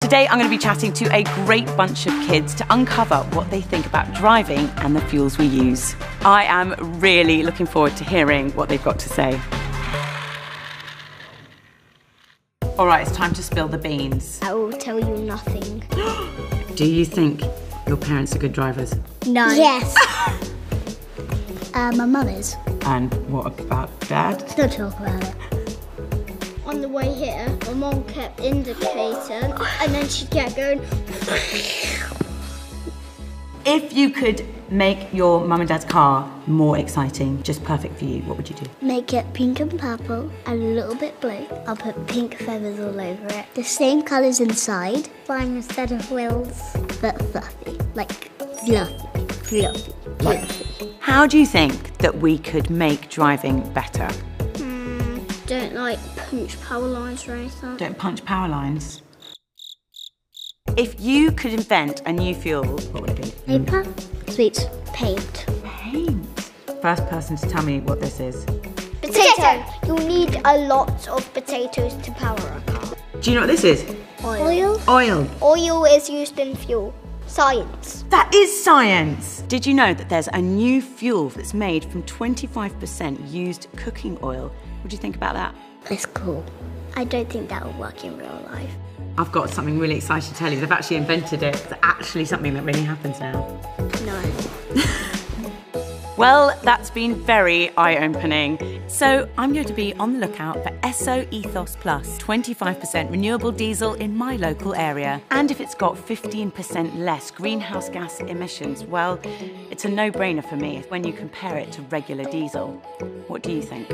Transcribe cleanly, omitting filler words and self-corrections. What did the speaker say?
Today I'm going to be chatting to a great bunch of kids to uncover what they think about driving and the fuels we use. I am really looking forward to hearing what they've got to say. All right, it's time to spill the beans. I will tell you nothing. Do you think your parents are good drivers? No. Yes. My mum is. And what about Dad? Don't talk about it. On the way here, my mum kept indicating, and then she'd get going. If you could make your mum and dad's car more exciting, just perfect for you, what would you do? Make it pink and purple and a little bit blue. I'll put pink feathers all over it. The same colours inside. Flying instead of wheels. But fluffy. Like fluffy. How do you think that we could make driving better? Don't like punch power lines or anything. Don't punch power lines. If you could invent a new fuel, what would it be? Paper. Sweets. Paint. Paint. First person to tell me what this is. Potato! You'll need a lot of potatoes to power a car. Do you know what this is? Oil. Oil. Oil is used in fuel. Science. That is science! Did you know that there's a new fuel that's made from 25% used cooking oil? What do you think about that? It's cool. I don't think that will work in real life. I've got something really exciting to tell you. They've actually invented it. It's actually something that really happens now. No. Well, that's been very eye-opening. So I'm going to be on the lookout for Esso Ethos Plus, 25% renewable diesel in my local area. And if it's got 15% less greenhouse gas emissions, well, it's a no-brainer for me when you compare it to regular diesel. What do you think?